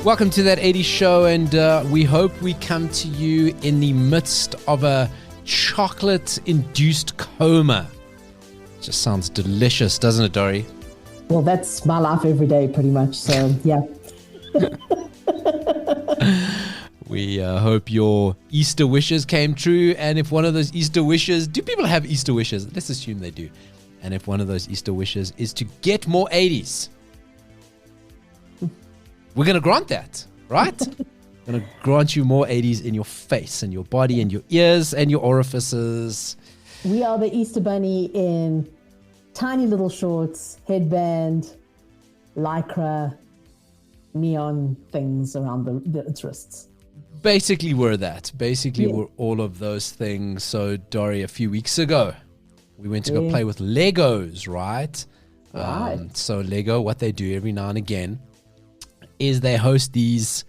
Welcome to That 80s Show, and we hope we come to you in the midst of a chocolate-induced coma. Just sounds delicious, doesn't it, Dori? Well, that's my life every day, pretty much. So, yeah. We hope your Easter wishes came true. And if one of those Easter wishes, do people have Easter wishes? Let's assume they do. And if one of those Easter wishes is to get more 80s, we're going to grant that, right? We're going to grant you more 80s in your face and your body and your ears and your orifices. We are the Easter Bunny in tiny little shorts, headband, lycra, neon things around its wrists. Basically, we're that. Basically, we're all of those things. So, Dori, a few weeks ago, we went to go play with Legos, right? Right. So, Lego, what they do every now and again is they host these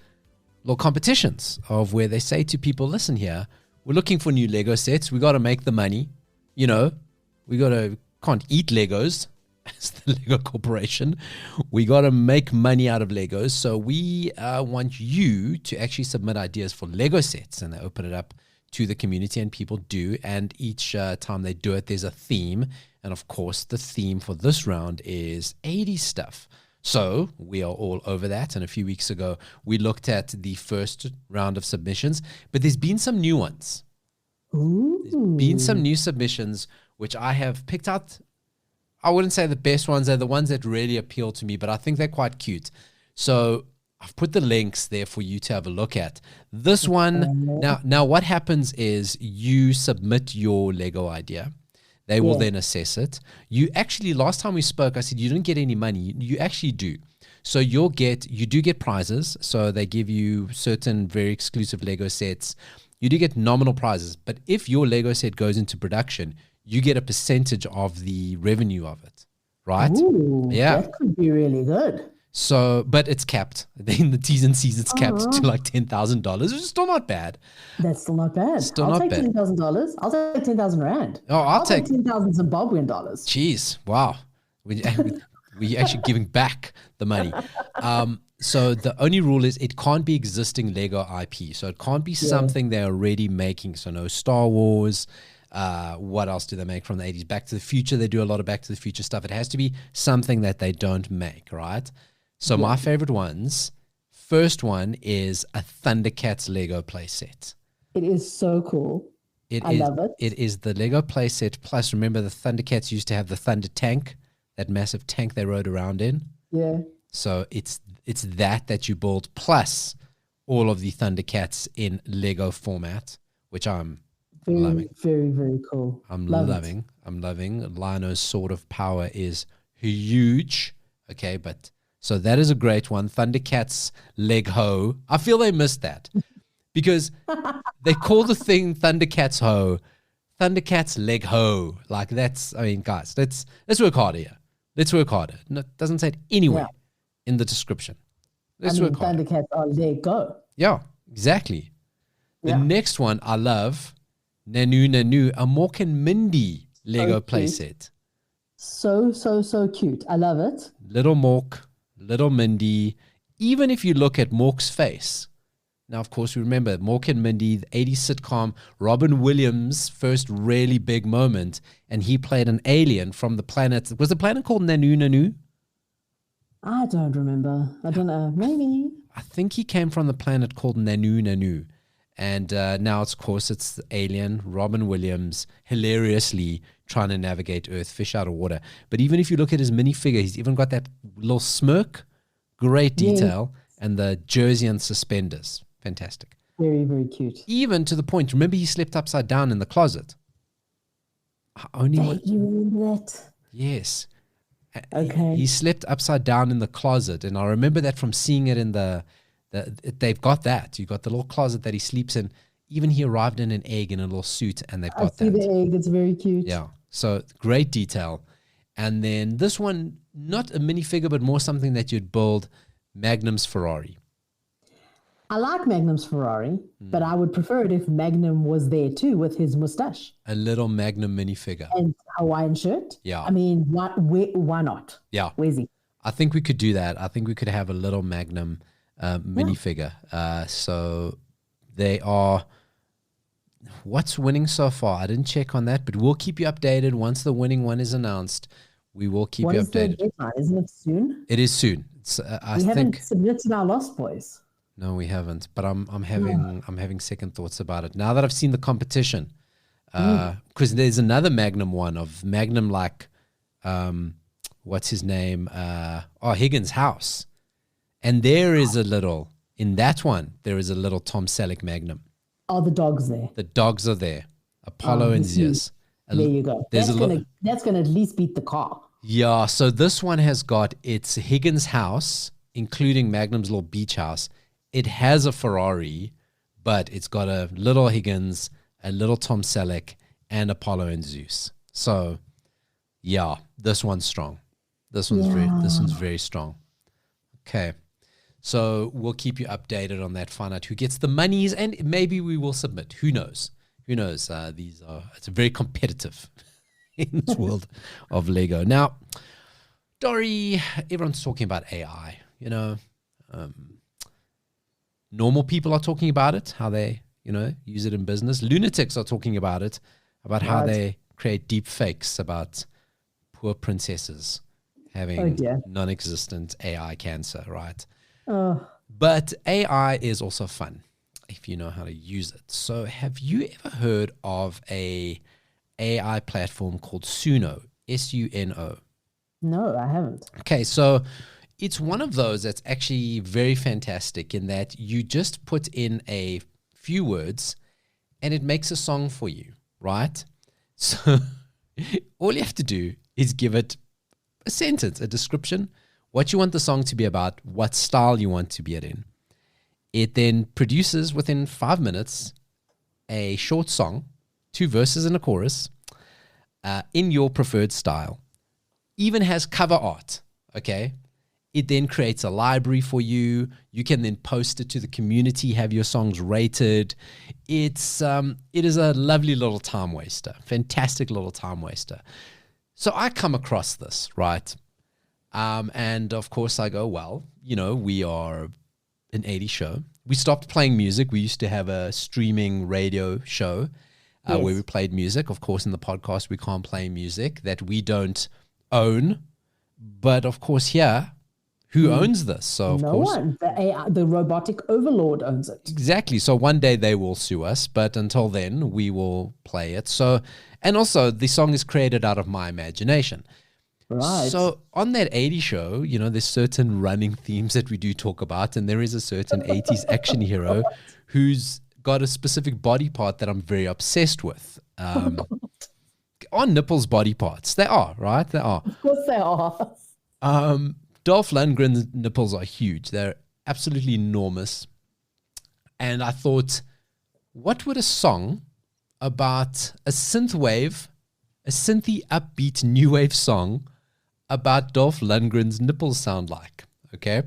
little competitions of where they say to people, listen here, we're looking for new Lego sets. We got to make the money. You know, can't eat Legos as the Lego Corporation. We got to make money out of Legos. So we want you to actually submit ideas for Lego sets, and they open it up to the community, and people do. And each time they do it, there's a theme. And of course, the theme for this round is 80s stuff. So we are all over that. And a few weeks ago, we looked at the first round of submissions, but there's been some new ones. Ooh. There's been some new submissions, which I have picked out. I wouldn't say the best ones. They're the ones that really appeal to me, but I think they're quite cute. So I've put the links there for you to have a look at. This one, now what happens is you submit your Lego idea. They will then assess it. You actually, last time we spoke, I said you didn't get any money. You actually do. So you do get prizes. So they give you certain very exclusive Lego sets. You do get nominal prizes. But if your Lego set goes into production, you get a percentage of the revenue of it, right? Ooh, yeah. That could be really good. So, but it's capped. In the T's and C's, it's capped to like $10,000, which is still not bad. That's still not bad. I'll take $10,000. I'll take 10,000 Rand. Oh, I'll take 10,000 Zimbabwean dollars. Jeez, wow. We actually giving back the money. So the only rule is it can't be existing Lego IP. So it can't be something they're already making. So no Star Wars. What else do they make from the 80s? Back to the Future. They do a lot of Back to the Future stuff. It has to be something that they don't make, right? So my favorite ones, first one is a Thundercats Lego playset. It is so cool. I love it. It is the Lego playset. Plus, remember the Thundercats used to have the Thunder Tank, that massive tank they rode around in. Yeah. So it's that you build, plus all of the Thundercats in Lego format, which I'm loving. Very, very cool. I'm loving. Lino's Sword of Power is huge. Okay, but so that is a great one. Thundercats Lego. I feel they missed that because they call the thing Thundercats Ho. Thundercats Lego. Like that's, I mean, guys, let's work harder here. Let's work harder. No, it doesn't say it anywhere in the description. Let's work harder. Thundercats are Lego. Yeah, exactly. The next one I love, Nanu, a Mork and Mindy Lego playset. So cute. I love it. Little Mork, little Mindy. Even if you look at Mork's face. Now, of course, we remember Mork and Mindy, the 80s sitcom, Robin Williams' first really big moment, and he played an alien from the planet. Was the planet called Nanu? I don't remember. I don't know. Maybe. I think he came from the planet called Nanu. And now, of course, it's the alien, Robin Williams, hilariously trying to navigate Earth, fish out of water. But even if you look at his minifigure, he's even got that little smirk, great detail, and the jersey and suspenders. Fantastic. Very, very cute. Even to the point, remember he slept upside down in the closet? You remember that? Yes. Okay. He slept upside down in the closet, and I remember that from seeing it in they've got that. You got the little closet that he sleeps in. Even he arrived in an egg in a little suit, and they've got that. I see the egg. It's very cute. Yeah. So great detail. And then this one, not a minifigure, but more something that you'd build, Magnum's Ferrari. I like Magnum's Ferrari, but I would prefer it if Magnum was there too with his mustache. A little Magnum minifigure. And Hawaiian shirt. Yeah. I mean, why not? Yeah. Where's he? I think we could do that. I think we could have a little Magnum minifigure. So they are. What's winning so far? I didn't check on that, but we'll keep you updated once the winning one is announced. We will keep you updated. The deadline? Isn't it soon? It is soon. I think haven't submitted our Lost Boys. No, we haven't. But I'm having second thoughts about it now that I've seen the competition. Because there's another Magnum one of Magnum what's his name? Higgins' house, and there is a little there is a little Tom Selleck Magnum. Oh, the dog's there. The dogs are there. Apollo and Zeus. There you go. That's gonna at least beat the car. Yeah. So this one has got its Higgins' house, including Magnum's little beach house. It has a Ferrari, but it's got a little Higgins, a little Tom Selleck, and Apollo and Zeus. So, yeah, this one's strong. This one's very strong. Okay. So we'll keep you updated on that, find out who gets the monies, and maybe we will submit. Who knows? Who knows? It's very competitive in this world of Lego. Now, Dori, everyone's talking about AI, normal people are talking about it, how they, use it in business. Lunatics are talking about it, about how they create deep fakes about poor princesses having non-existent AI cancer, right? But AI is also fun if you know how to use it. So have you ever heard of a AI platform called Suno, Suno? No, I haven't. Okay, so it's one of those that's actually very fantastic in that you just put in a few words and it makes a song for you, right? So all you have to do is give it a sentence, a description, what you want the song to be about, what style you want to be it in. It then produces within 5 minutes a short song, 2 verses and a chorus, in your preferred style. Even has cover art, okay? It then creates a library for you. You can then post it to the community, have your songs rated. It is a lovely little time waster, fantastic little time waster. So I come across this, right? And of course I go, well, we are an 80s show. We stopped playing music. We used to have a streaming radio show where we played music. Of course, in the podcast, we can't play music that we don't own. But of course, here, who owns this? So of course, one. The robotic overlord owns it. Exactly. So one day they will sue us, but until then, we will play it. So, and also the song is created out of my imagination. Right. So on that 80s show, there's certain running themes that we do talk about, and there is a certain 80s action hero who's got a specific body part that I'm very obsessed with. On nipples body parts. They are, right? They are. Of course they are. Dolph Lundgren's nipples are huge. They're absolutely enormous. And I thought, what would a song about a synthwave, a synthy upbeat new wave song about Dolph Lundgren's nipples sound like? Okay.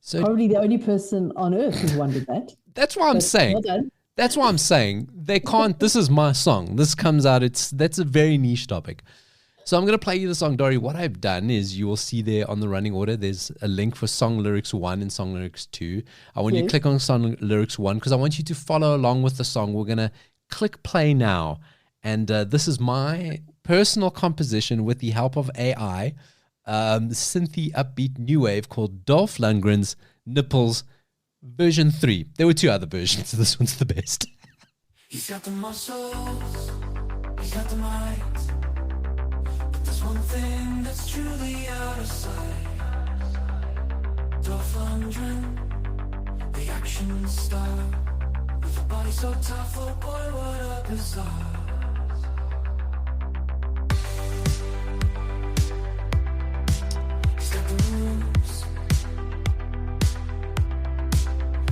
So probably the only person on earth who's wondered that. That's why I'm saying. Well done. That's why I'm saying they can't. This is my song. This comes out. That's a very niche topic. So I'm going to play you the song, Dori. What I've done is you will see there on the running order, there's a link for song lyrics 1 and song lyrics 2. I want you to click on song lyrics 1 because I want you to follow along with the song. We're going to click play now. And this is my personal composition with the help of AI, synthy upbeat new wave called Dolph Lundgren's Nipples version 3. There were 2 other versions. This one's the best. He's got the muscles, he's got the might. One thing that's truly out of sight. Dolph Lundgren, the action star, with a body so tough, oh boy, what a bizarre. He's got the moves,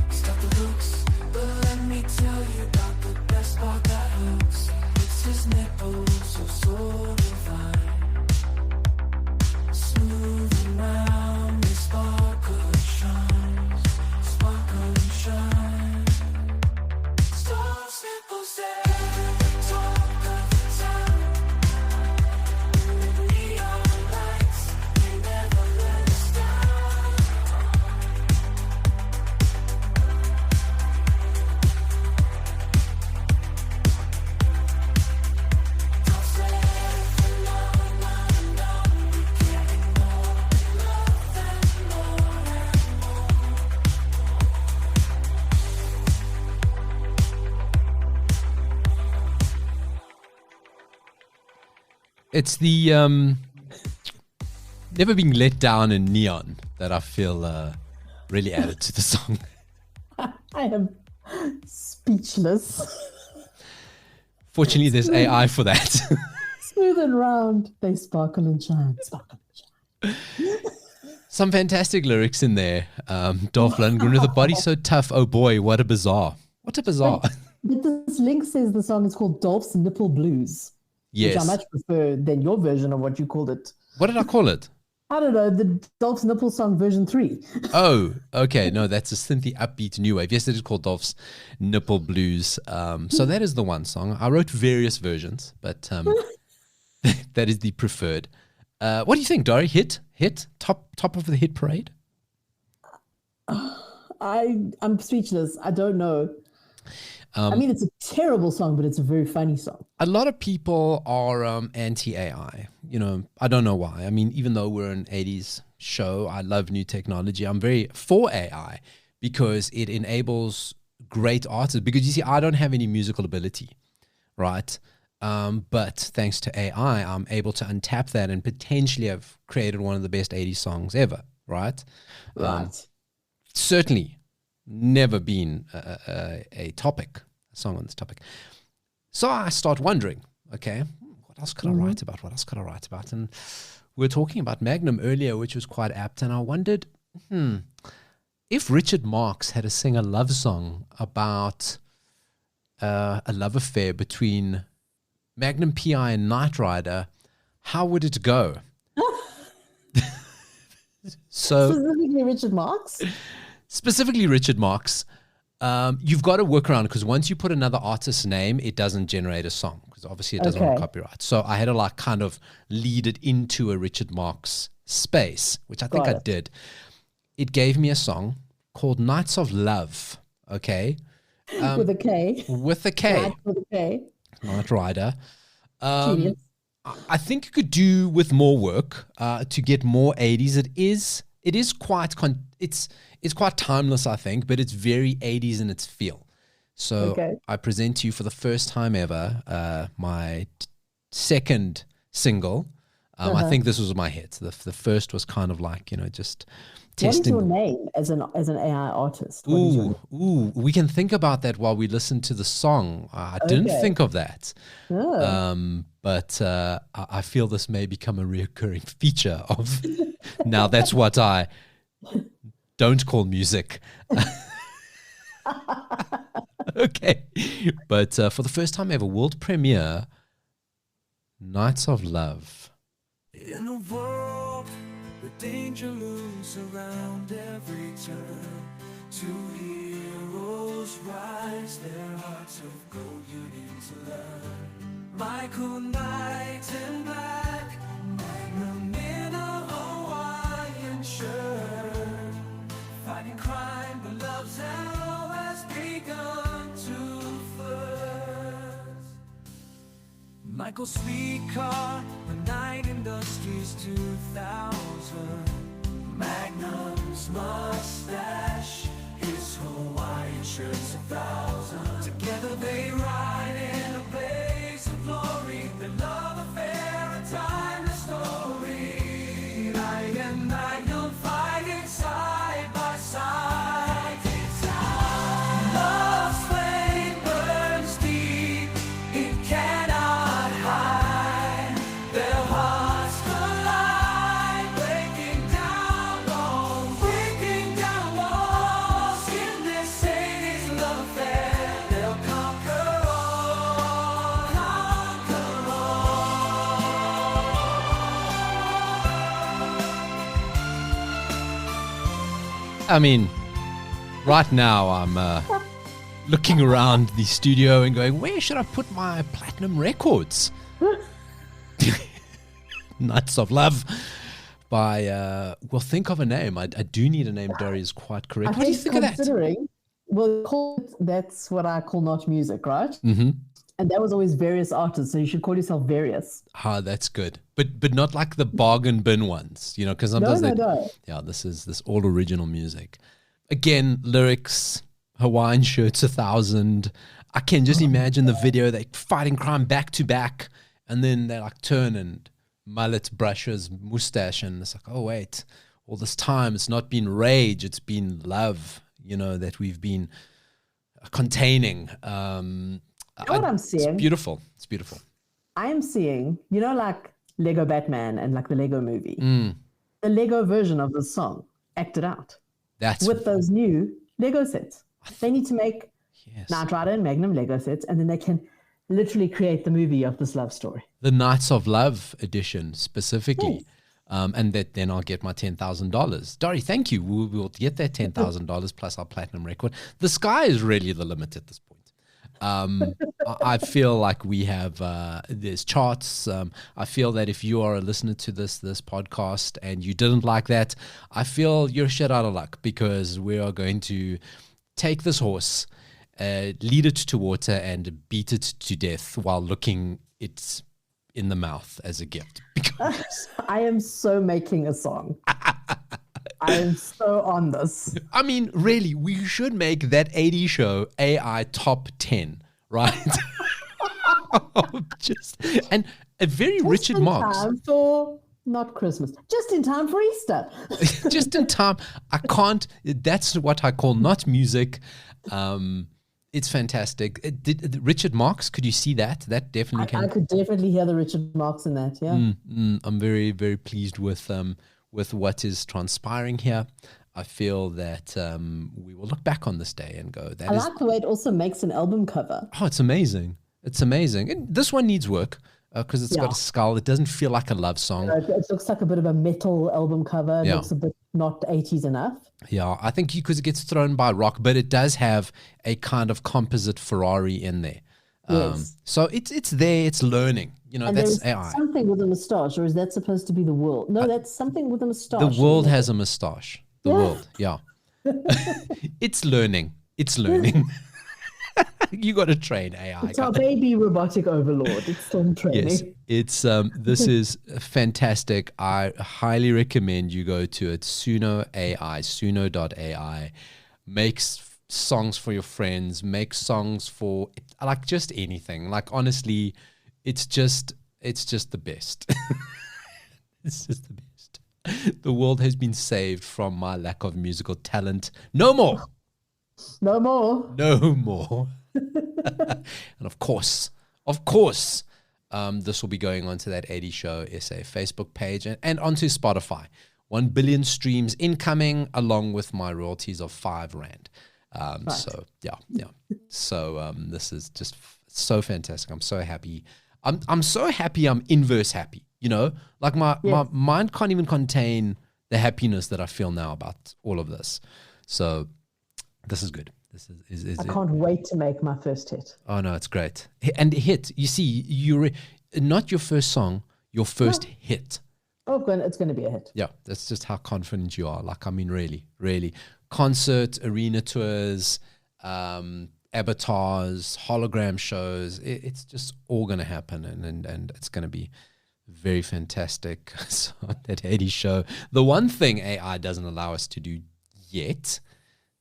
he's got the looks, but let me tell you about the best part that hooks. It's his nipples, so divine. Smooth around, they sparkle and shine, sparkle and shine. Stars, nipples there, It's the never being let down in neon that I feel really added to the song. I am speechless. Fortunately, there's AI for that. Smooth and round, they sparkle and shine. Sparkle and shine. Some fantastic lyrics in there. Dolph Lundgren with a body so tough. Oh boy, what a bizarre. What a bizarre. But this link says the song is called Dolph's Nipple Blues. Yes. Which I much prefer than your version of what you called it. What did I call it? I don't know, the Dolph's Nipple song version 3. Oh, okay. No, that's a synthy upbeat new wave. Yes, it is called Dolph's Nipple Blues. So that is the one song. I wrote various versions, but that is the preferred. What do you think, Dori? Hit? Top of the hit parade? I'm speechless. I don't know. I mean, it's a terrible song, but it's a very funny song. A lot of people are anti-AI. I don't know why. I mean, even though we're an 80s show, I love new technology. I'm very for AI because it enables great artists. Because you see, I don't have any musical ability, right? But thanks to AI, I'm able to untap that and potentially have created one of the best 80s songs ever, right? Right. Certainly never been a song on this topic. So I start wondering, okay, what else could I write about? What else could I write about? And we were talking about Magnum earlier, which was quite apt. And I wondered, if Richard Marx had to sing a love song about a love affair between Magnum PI and Knight Rider, how would it go? So Specifically Richard Marx? Specifically Richard Marx. You've got to work around because once you put another artist's name, it doesn't generate a song because obviously it doesn't want copyright. So I had to kind of lead it into a Richard Marx space, which I think I did. It gave me a song called Nights of Love. Okay. With a K. With a K. Right, with a K. Knight Rider. Genius. I think you could do with more work to get more 80s. It is quite it's quite timeless, I think, but it's very 80s in its feel. So I present to you for the first time ever my second single. I think this was my hit. The first was kind of like, just testing. What is your name as an AI artist? What is your name? We can think about that while we listen to the song. I didn't think of that. But I feel this may become a reoccurring feature of now that's what I don't call music. Okay. But for the first time ever, world premiere, Nights of Love. In a world where danger looms around every turn, two heroes rise, their hearts of gold yearning to learn. Michael Knight in black, Magnum in a Hawaiian shirt, fighting crime, but love's arrow has begun to flirt. Michael's sweet car, the Night Industries 2000, Magnum's mustache, his Hawaiian shirt's 1,000. Together they ride in a blaze of glory, their love affair, a timeless story. Night and Magnum fighting side by side. Love's flame burns deep, it cannot hide. Their hearts collide, breaking down walls in this 80s love affair. They'll conquer all, conquer all. I mean, right now I'm looking around the studio and going, where should I put my platinum records? Nights of Love by, think of a name. I do need a name. Dori is quite correct. What do you think of that? Well, that's what I call not music, right? Mm-hmm. And that was always various artists, so you should call yourself various. Ah, that's good. But not like the bargain bin ones, because sometimes yeah, this is all original music. Again, lyrics, Hawaiian shirts 1,000. I can just imagine the video, they fighting crime back to back, and then they turn and mullet brushes mustache, and it's like, oh wait, all this time it's not been rage, it's been love, that we've been containing. You know what I'm seeing? It's beautiful. It's beautiful. I am seeing, like Lego Batman and like the Lego movie, Mm. the Lego version of the song acted out with those new Lego sets. They need to make Knight Rider and Magnum Lego sets, and then they can literally create the movie of this love story. The Knights of Love edition specifically. Yes. And then I'll get my $10,000. Dori, thank you. We'll get that $10,000 plus our platinum record. The sky is really the limit at this point. I feel like we have, there's charts. I feel that if you are a listener to this podcast and you didn't like that, I feel you're shit out of luck, because we are going to take this horse, lead it to water, and beat it to death while looking it in the mouth as a gift. Because I am so making a song. I am so on this. I mean, really, we should make that 80 show AI top 10, right? And a very Richard Marx. Time for not Christmas, just in time for Easter. Just in time. I can't. That's what I call not music. It's fantastic. Richard Marx, could you see that? That definitely came. I could definitely hear the Richard Marx in that. Yeah. I'm very, very pleased with what is transpiring here. I feel that we will look back on this day and go, I like the way it also makes an album cover. Oh, it's amazing. It's amazing. And this one needs work because it's got a skull. It doesn't feel like a love song. It looks like a bit of a metal album cover. It looks a bit not 80s enough. Yeah, I think because it gets thrown by rock, but it does have a kind of composite Ferrari in there. Yes. So it's there. It's learning. And that's AI. Something with a moustache, or is that supposed to be the world? No, that's something with a moustache. The world has a moustache. The world, yeah. It's learning. It's learning. You got to train AI. It's our baby robotic overlord. It's still training. Yes, it's this is fantastic. I highly recommend you go to it. Suno AI, suno.ai. Makes songs for your friends. Make songs for like just anything. Like honestly, it's just the best. It's just the best. The world has been saved from my lack of musical talent. No more. No more. No more. And of course, this will be going onto that 80 Show SA Facebook page and onto Spotify. 1 billion streams incoming, along with my royalties of R5. Right. So yeah. So this is just so fantastic. I'm so happy. I'm so happy. I'm inverse happy. Like my mind can't even contain the happiness that I feel now about all of this. So this is good. This is I can't wait to make my first hit. Oh no, it's great. And hit. You see, you're not your first song, your first hit. Oh, it's going to be a hit. Yeah, that's just how confident you are. Like, I mean, really, really. Concert, arena tours, avatars, hologram shows. It's just all going to happen, and it's going to be very fantastic. So that 80s show. The one thing AI doesn't allow us to do yet,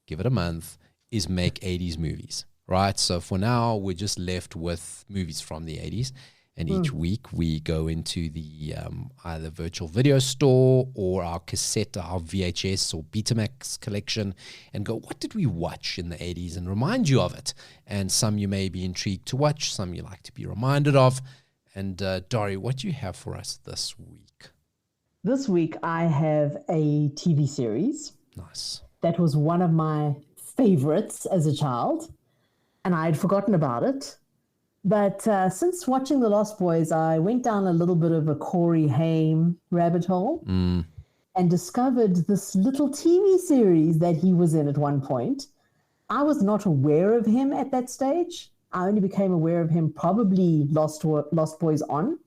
give it a month, is make 80s movies, right? So for now, we're just left with movies from the 80s. And each week we go into the either virtual video store or our cassette, our VHS or Betamax collection and go, what did we watch in the 80s, and remind you of it. And some you may be intrigued to watch, some you like to be reminded of. And Dori, what do you have for us this week? This week I have a TV series. Nice. That was one of my favorites as a child, and I had forgotten about it. But since watching The Lost Boys, I went down a little bit of a Corey Haim rabbit hole and discovered this little TV series that he was in at one point. I was not aware of him at that stage. I only became aware of him probably Lost Boys on.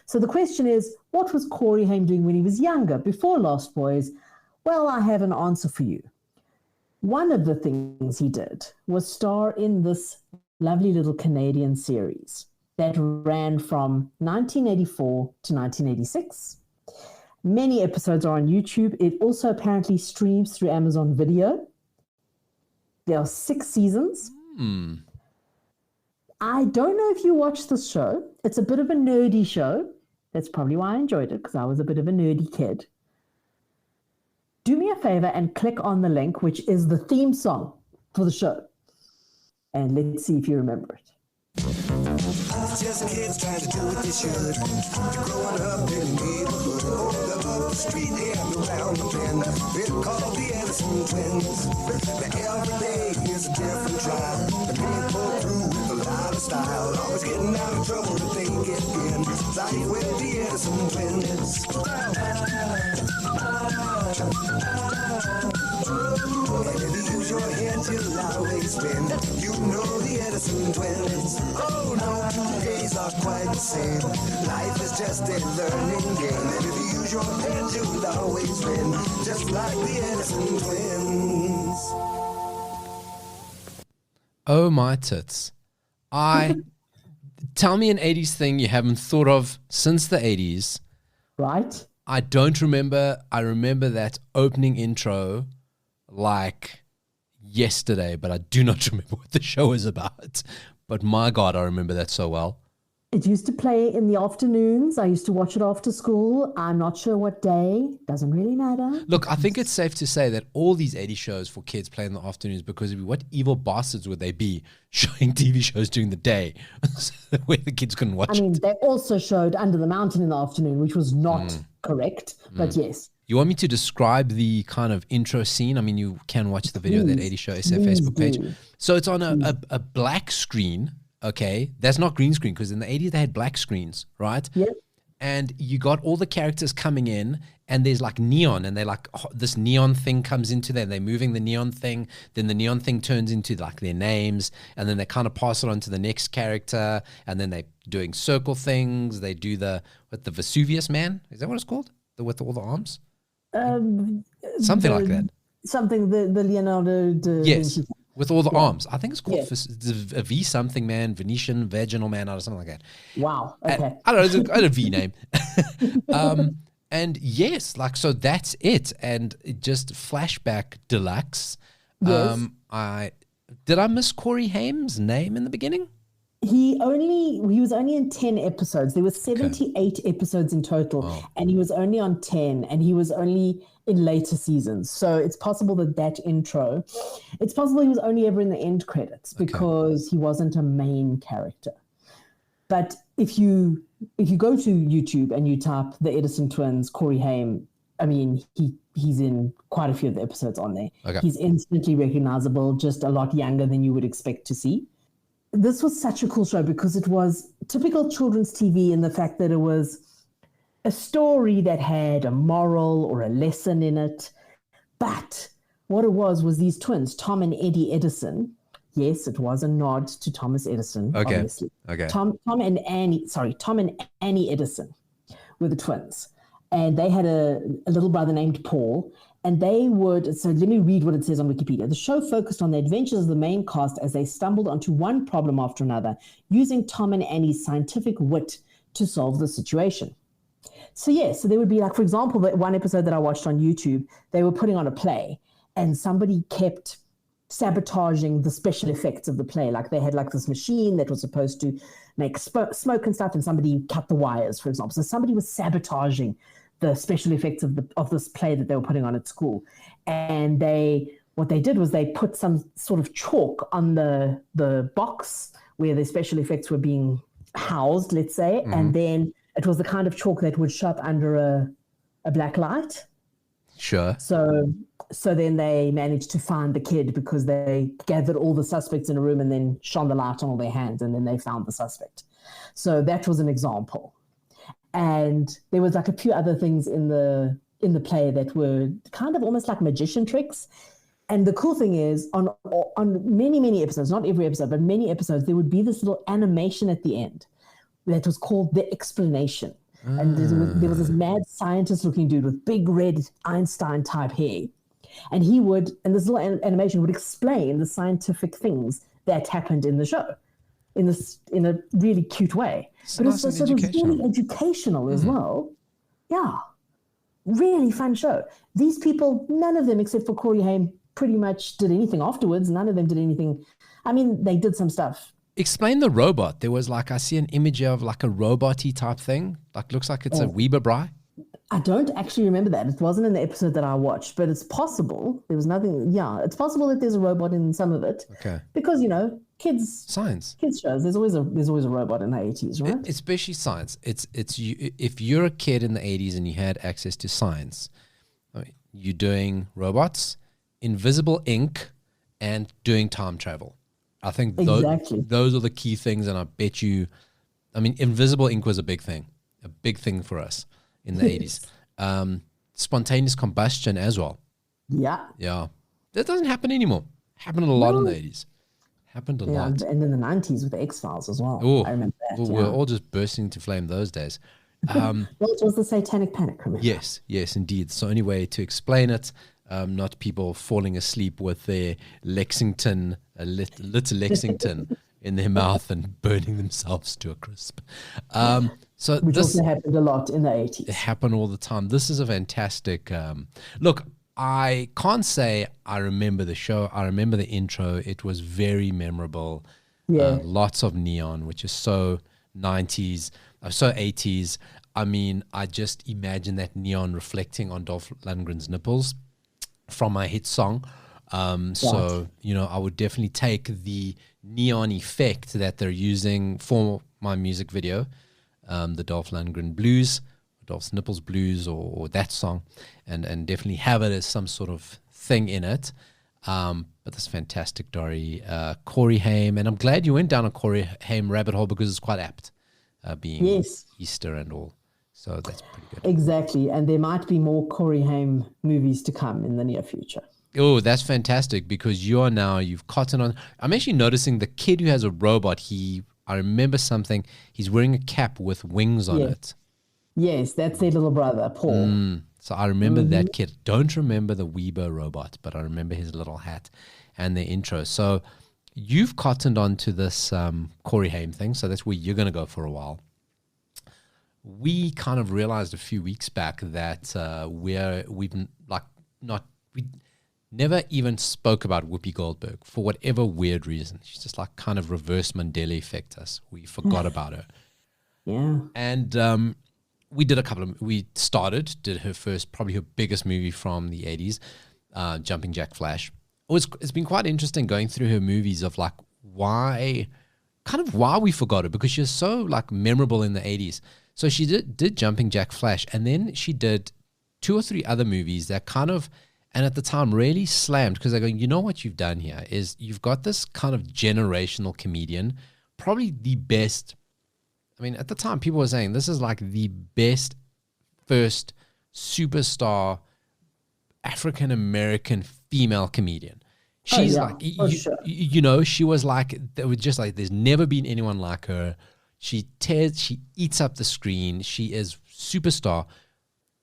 So the question is, what was Corey Haim doing when he was younger, before Lost Boys? Well, I have an answer for you. One of the things he did was star in this lovely little Canadian series that ran from 1984 to 1986. Many episodes are on YouTube. It also apparently streams through Amazon Video. There are 6 seasons. I don't know if you watch this show. It's a bit of a nerdy show. That's probably why I enjoyed it, because I was a bit of a nerdy kid. Do me a favor and click on the link, which is the theme song for the show. And let's see if you remember it. Just kids trying to do what they should. Growing up in the neighborhood, above the street and around the bend. They're called the Edison twins. Now every day is a different trial. And they pull through with a lot of style. Always getting out of trouble if they get in. Life with the Edison twins. And if you use your head, you'll always win. You know the Edison twins. Oh no, 2 days are quite the same. Life is just a learning game. And if you use your head, you'll always win. Just like the Edison twins. Oh my tits. Tell me an 80s thing you haven't thought of since the 80s. Right? I don't remember. I remember that opening intro like yesterday, but I do not remember what the show is about. But my God, I remember that so well. It used to play in the afternoons. I used to watch it after school. I'm not sure what day. Doesn't really matter. Look, I think it's safe to say that all these 80 shows for kids play in the afternoons, because what evil bastards would they be showing TV shows during the day where the kids couldn't watch I mean, it? they also showed Under the Mountain in the afternoon, which was not correct, but yes. You want me to describe the kind of intro scene? I mean, you can watch the video, that 80 Show SF Facebook page. do. So it's on a black screen, okay? That's not green screen, because in the 80s they had black screens, right? Yep. And you got all the characters coming in, and there's like neon, and they're like, this neon thing comes into them. They're moving the neon thing. Then the neon thing turns into like their names, and then they kind of pass it on to the next character, and then they're doing circle things. They do the Vesuvius Man. Is that what it's called? With all the arms? Something like that. Something, the Leonardo da Yes, Vinci. with all the arms. I think it's called Yeah. a V something man, Venetian, vaginal man, or something like that. Wow. And Okay. I don't know, it's a V name. And yes, like, so that's it. And it just flashback deluxe. Yes. Did I miss Corey Haim's name in the beginning? He was only in 10 episodes. There were 78 episodes in total, and he was only on 10, and he was only in later seasons. So it's possible that intro, it's possible he was only ever in the end credits because he wasn't a main character. But if you go to YouTube and you type the Edison twins, Corey Haim, I mean, he's in quite a few of the episodes on there. Okay. He's instantly recognizable, just a lot younger than you would expect to see. This was such a cool show because it was typical children's TV in the fact that it was a story that had a moral or a lesson in it. But what it was these twins, Tom and Eddie Edison. Yes, it was a nod to Thomas Edison, obviously. Okay. Tom and Annie Edison were the twins. And they had a little brother named Paul. And so let me read what it says on Wikipedia. The show focused on the adventures of the main cast as they stumbled onto one problem after another, using Tom and Annie's scientific wit to solve the situation. So there would be, like, for example, that one episode that I watched on YouTube, they were putting on a play and somebody kept sabotaging the special effects of the play. Like, they had like this machine that was supposed to make smoke and stuff, and somebody cut the wires, for example. So somebody was sabotaging the special effects of this play that they were putting on at school. And what they did was they put some sort of chalk on the box where the special effects were being housed, let's say, and then it was the kind of chalk that would show up under a black light. Sure. So then they managed to find the kid because they gathered all the suspects in a room and then shone the light on all their hands, and then they found the suspect. So that was an example. And there was like a few other things in the play that were kind of almost like magician tricks. And the cool thing is on many, many episodes, not every episode, but many episodes, there would be this little animation at the end that was called The Explanation. And there was this mad scientist looking dude with big red Einstein type hair. And this little animation would explain the scientific things that happened in the show in a really cute way. But nice, it's and sort of really educational as well. Yeah. Really fun show. These people, none of them except for Corey Haim, pretty much did anything afterwards. None of them did anything. I mean, they did some stuff explain the robot. There was like, I see an image of like a robot-y type thing. Like looks like it's a Weber Bry. I don't actually remember that. It wasn't in the episode that I watched, but it's possible. There was nothing. Yeah, it's possible that there's a robot in some of it. Okay. Because, kids shows, there's always a robot in the 80s, right? Especially science. It's you, if you're a kid in the 80s and you had access to science, you're doing robots, invisible ink, and doing time travel. I think those are the key things, and I bet you, invisible ink was a big thing for us in the 80s. Spontaneous combustion as well. Yeah. Yeah. That doesn't happen anymore. Happened a lot in the 80s. Happened a lot. And in the 90s with the X-Files as well. Ooh, I remember that. We were all just bursting into flame those days. Well, it was the Satanic Panic, remember? Yes, indeed. It's the only way to explain it. Not people falling asleep with their Lexington, little Lexington in their mouth and burning themselves to a crisp. Which also happened a lot in the 80s. It happened all the time. This is a fantastic look. I can't say I remember the show. I remember the intro. It was very memorable. Yeah. Lots of neon, which is so 90s, so 80s. I just imagine that neon reflecting on Dolph Lundgren's nipples from my hit song. So, I would definitely take the neon effect that they're using for my music video, the Dolph Lundgren blues, Dolph's Nipples Blues, or that song, and definitely have it as some sort of thing in it. But that's fantastic, Dori. Corey Haim, and I'm glad you went down a Corey Haim rabbit hole because it's quite apt, being Easter and all. So that's pretty good. Exactly, and there might be more Corey Haim movies to come in the near future. Oh, that's fantastic because you've cottoned on. I'm actually noticing the kid who has a robot. I remember something. He's wearing a cap with wings on it. Yes, that's their little brother, Paul. So I remember that kid. Don't remember the Weber robot, but I remember his little hat and the intro. So you've cottoned on to this Corey Haim thing. So that's where you're going to go for a while. We kind of realized a few weeks back that we never even spoke about Whoopi Goldberg for whatever weird reason. She's just like kind of reverse Mandela effect us. We forgot about her. Yeah. And we did did probably her biggest movie from the 80s, Jumping Jack Flash. It's been quite interesting going through her movies of like why we forgot her, because she was so like memorable in the 80s. So she did Jumping Jack Flash, and then she did 2 or 3 other movies that kind of, and at the time really slammed, because I go, you know what you've done here is you've got this kind of generational comedian, probably the best. At the time people were saying this is like the best first superstar African-American female comedian. She's she was like, they were just like, there's never been anyone like her. She eats up the screen. She is superstar.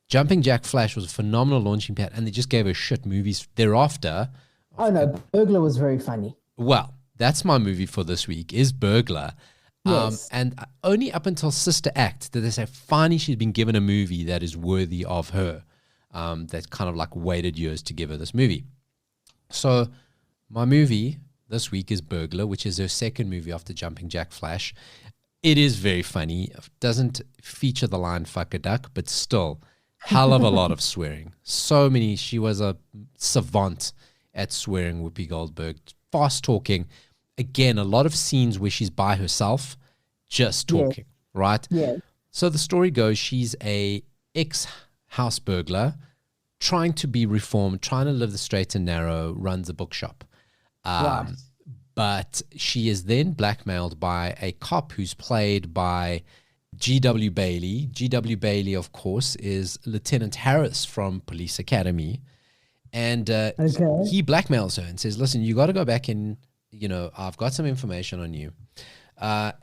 Jumping Jack Flash was a phenomenal launching pad, and they just gave her shit movies thereafter. Oh no, Burglar was very funny. Well, that's my movie for this week, is Burglar. Yes. And only up until Sister Act did they say finally she'd been given a movie that is worthy of her. That kind of like waited years to give her this movie. So my movie this week is Burglar, which is her second movie after Jumping Jack Flash. It is very funny. It doesn't feature the line "fuck a duck," but still, hell of a lot of swearing. So many. She was a savant at swearing, Whoopi Goldberg. Fast talking. Again, a lot of scenes where she's by herself, just talking, right? Yeah. So the story goes, she's a ex-house burglar, trying to be reformed, trying to live the straight and narrow, runs a bookshop. Right. But she is then blackmailed by a cop who's played by G.W. Bailey. G.W. Bailey, of course, is Lieutenant Harris from Police Academy. And he blackmails her and says, listen, you got to go back and, I've got some information on you. And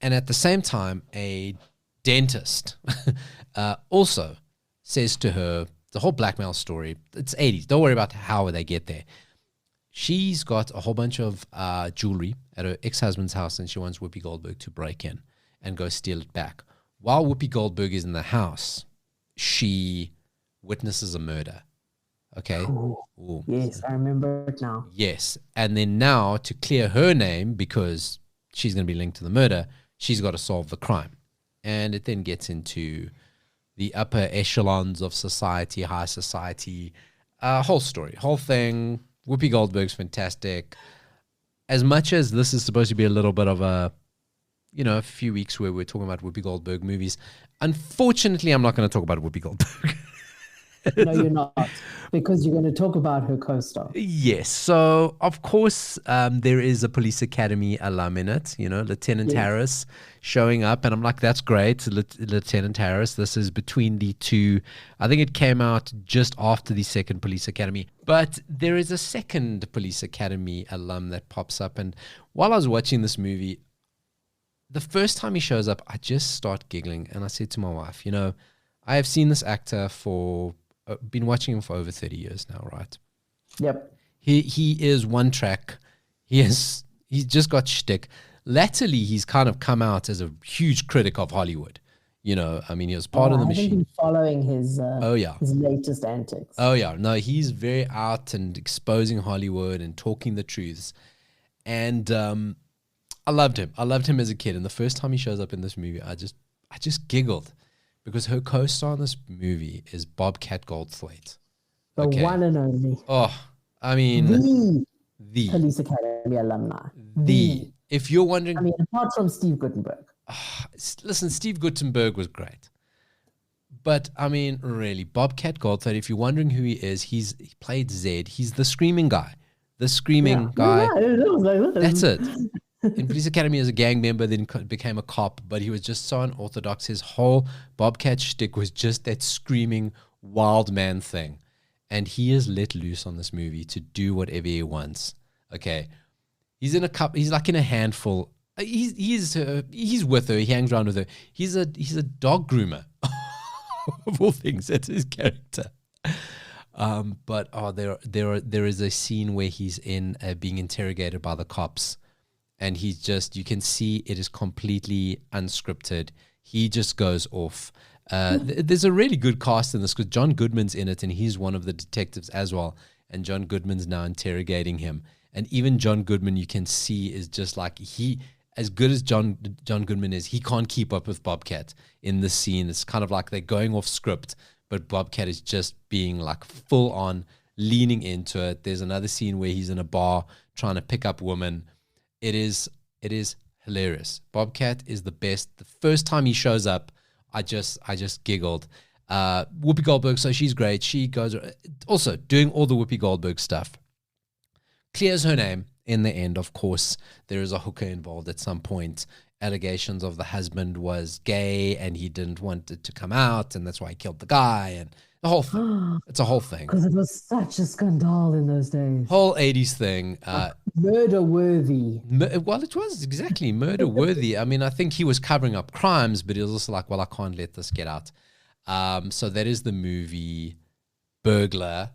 at the same time, a dentist also says to her, the whole blackmail story, it's 80s. Don't worry about how they get there. She's got a whole bunch of jewelry at her ex-husband's house, and she wants Whoopi Goldberg to break in and go steal it back. While Whoopi Goldberg is in the house, she witnesses a murder. Okay? Ooh. Yes, I remember it now. Yes. And then now, to clear her name, because she's going to be linked to the murder. She's got to solve the crime. And it then gets into the upper echelons of society, high society, whole story, whole thing. Whoopi Goldberg's fantastic. As much as this is supposed to be a little bit of a few weeks where we're talking about Whoopi Goldberg movies, unfortunately, I'm not going to talk about Whoopi Goldberg. No, you're not, because you're going to talk about her co-star. Yes. So, of course, there is a Police Academy alum in it, Lieutenant Harris showing up. And I'm like, that's great, Lieutenant Harris. This is between the two. I think it came out just after the second Police Academy. But there is a second Police Academy alum that pops up. And while I was watching this movie, the first time he shows up, I just start giggling. And I said to my wife, I have seen this actor been watching him for over 30 years now, right? Yep. He is one track. He's just got shtick. Latterly, he's kind of come out as a huge critic of Hollywood. He was part of the machine. I've been following his latest antics. Oh, yeah. No, he's very out and exposing Hollywood and talking the truths. And I loved him. I loved him as a kid. And the first time he shows up in this movie, I just giggled. Because her co-star in this movie is Bobcat Goldthwait. The one and only. Oh, I mean... The Police Academy alumni. If you're wondering... apart from Steve Guttenberg. Listen, Steve Guttenberg was great. But, really, Bobcat Goldthwait, if you're wondering who he is, he played Zed. He's the screaming guy. The screaming guy. Yeah, that's it. In Police Academy as a gang member, then became a cop, but he was just so unorthodox. His whole Bobcat shtick was just that screaming wild man thing. And he is let loose on this movie to do whatever he wants. Okay. He's like in a handful. He's with her. He hangs around with her. He's a dog groomer. Of all things, that's his character. But there is a scene where he's being interrogated by the cops. And you can see it is completely unscripted. He just goes off. There's a really good cast in this because John Goodman's in it and he's one of the detectives as well. And John Goodman's now interrogating him. And even John Goodman, you can see, is just like as good as John Goodman is, he can't keep up with Bobcat in this scene. It's kind of like they're going off script, but Bobcat is just being like full on leaning into it. There's another scene where he's in a bar trying to pick up women. It is hilarious. Bobcat is the best. The first time he shows up, I just giggled. Whoopi Goldberg, so she's great. She goes also doing all the Whoopi Goldberg stuff. Clears her name in the end. Of course, there is a hooker involved at some point. Allegations of the husband was gay and he didn't want it to come out, and that's why he killed the guy. And the whole thing. It's a whole thing. Because it was such a scandal in those days. Whole 80s thing. Murder-worthy. Well, it was exactly murder-worthy. I think he was covering up crimes, but he was also like, well, I can't let this get out. So that is the movie Burglar,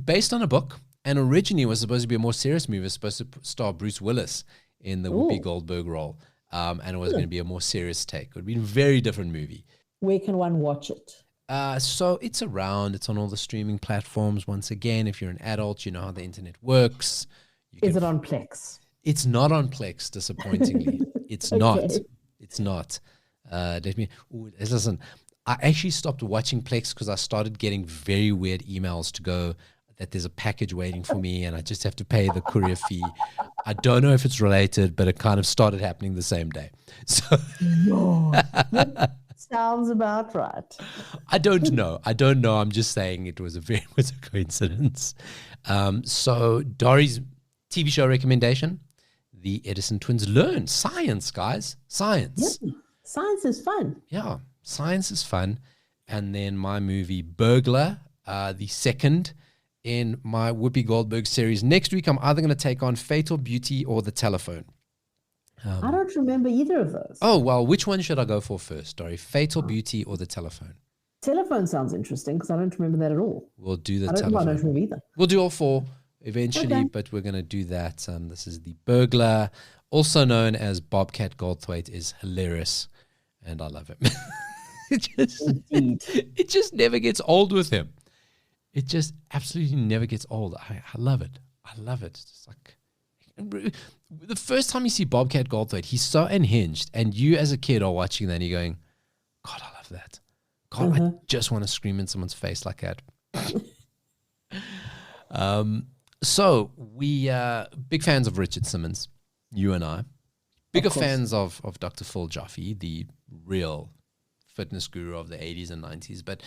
based on a book. And originally it was supposed to be a more serious movie. It was supposed to star Bruce Willis in the Whoopi Goldberg role. And it was going to be a more serious take. It would be a very different movie. Where can one watch it? So it's around. It's on all the streaming platforms. Once again, if you're an adult, you know how the internet works. Is it on Plex? It's not on Plex, disappointingly. It's not. It's not. Listen, I actually stopped watching Plex because I started getting very weird emails to go that there's a package waiting for me and I just have to pay the courier fee. I don't know if it's related, but it kind of started happening the same day. So sounds about right. I don't know. I'm just saying it was a coincidence. So Dori's TV show recommendation, The Edison Twins. Learn science, guys. Science. Yeah. Science is fun. Yeah, science is fun. And then my movie Burglar, the second in my Whoopi Goldberg series. Next week, I'm either going to take on Fatal Beauty or The Telephone. I don't remember either of those. Oh, well, which one should I go for first, Dori? Fatal Beauty or The Telephone? Telephone sounds interesting because I don't remember that at all. We'll do the telephone. I don't remember either. We'll do all four eventually, but we're going to do that. This is The Burglar, also known as Bobcat Goldthwait, is hilarious, and I love him. It just never gets old with him. It just absolutely never gets old. I love it. I love it. It's just like The first time you see Bobcat Goldthwait, he's so unhinged, and you as a kid are watching that and you're going, God, I love that. God, I just want to scream in someone's face like that. So we big fans of Richard Simmons, you and I. Bigger fans of Dr. Phil Jaffe, the real fitness guru of the 80s and 90s. But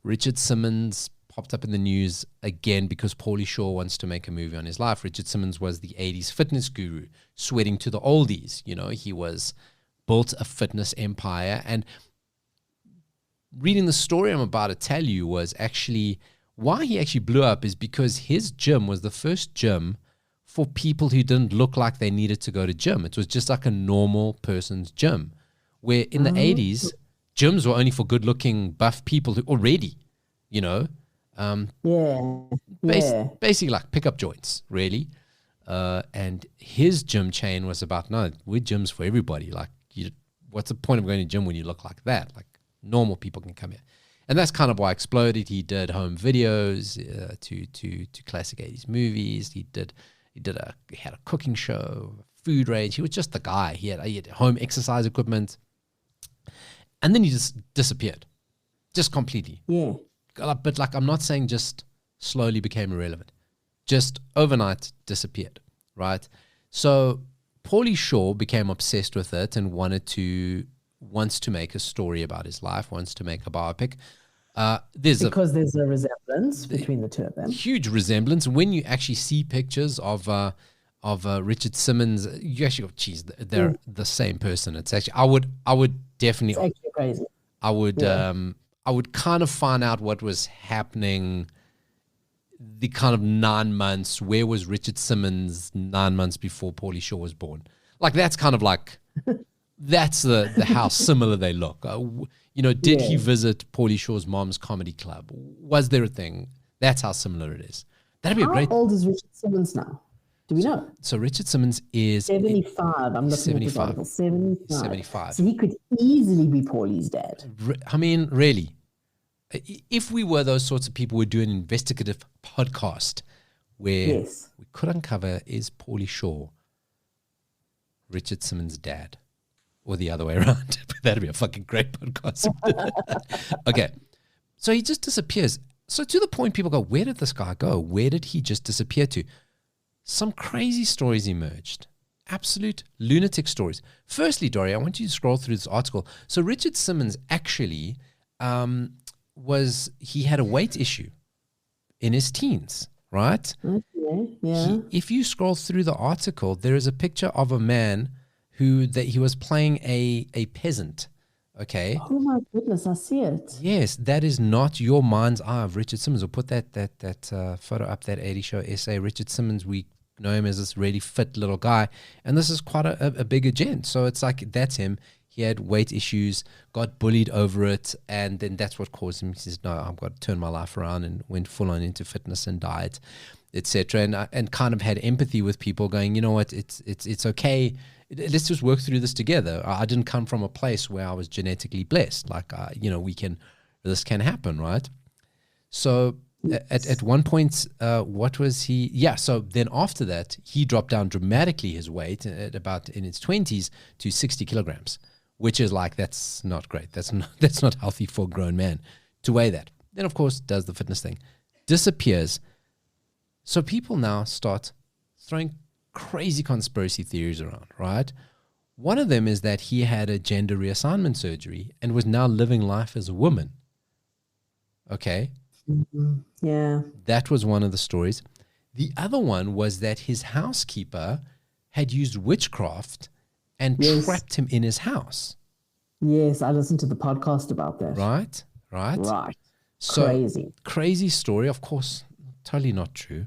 Richard Simmons popped up in the news again because Paulie Shaw wants to make a movie on his life. Richard Simmons was the 80s fitness guru, sweating to the oldies. You know, he built a fitness empire. And reading the story I'm about to tell you was actually why he actually blew up is because his gym was the first gym for people who didn't look like they needed to go to gym. It was just like a normal person's gym, where in the 80s, gyms were only for good-looking, buff people who already, you know, basically like pickup joints, really. And his gym chain was about, no, we're gyms for everybody. Like, what's the point of going to gym when you look like that? Like, normal people can come here. And that's kind of why it exploded. He did home videos to classic 80s movies. He had a cooking show, food range. He was just the guy. He had home exercise equipment. And then he just disappeared. Just completely. Yeah. But like, I'm not saying just slowly became irrelevant. Just overnight disappeared, right? So Paulie Shaw became obsessed with it and wants to make a story about his life, wants to make a biopic. There's a resemblance between the two of them. Huge resemblance. When you actually see pictures of Richard Simmons, you actually go, geez, they're the same person. It's actually, I would definitely, it's actually crazy. I would kind of find out what was happening the kind of 9 months. Where was Richard Simmons 9 months before Paulie Shaw was born? Like, that's kind of like, that's the how similar they look. Did he visit Paulie Shaw's mom's comedy club? Was there a thing? That's how similar it is. That'd be a great. How old is Richard Simmons now? Do we know? So Richard Simmons is 75. I'm looking 75. At this article. 75. So he could easily be Paulie's dad. I mean, really. If we were those sorts of people, we'd do an investigative podcast where we could uncover, is Paulie Shaw Richard Simmons' dad? Or the other way around. That'd be a fucking great podcast. Okay. So he just disappears. So to the point people go, where did this guy go? Where did he just disappear to? Some crazy stories emerged. Absolute lunatic stories. Firstly, Dori, I want you to scroll through this article. So Richard Simmons actually he had a weight issue in his teens, right? Okay, yeah. If you scroll through the article, there is a picture of a man he was playing a peasant, okay? Oh my goodness, I see it. Yes, that is not your mind's eye of Richard Simmons. We'll put that photo up, that 80 Show essay. Richard Simmons, we know him as this really fit little guy, and this is quite a bigger gent. So it's like, that's him. He had weight issues, got bullied over it, and then that's what caused him. He says, no, I've got to turn my life around, and went full on into fitness and diet, etc. And kind of had empathy with people going, you know what, it's okay. Let's just work through this together. I didn't come from a place where I was genetically blessed. Like, this can happen, right? So at one point, what was he? Yeah. So then after that, he dropped down dramatically his weight at about in his 20s to 60 kilograms, which is like, that's not great. That's not healthy for a grown man to weigh that. Then of course does the fitness thing, disappears. So people now start throwing crazy conspiracy theories around, right? One of them is that he had a gender reassignment surgery and was now living life as a woman. Okay. Mm-hmm. Yeah. That was one of the stories. The other one was that his housekeeper had used witchcraft and trapped him in his house. Yes, I listened to the podcast about that. Right. So, crazy story, of course, totally not true.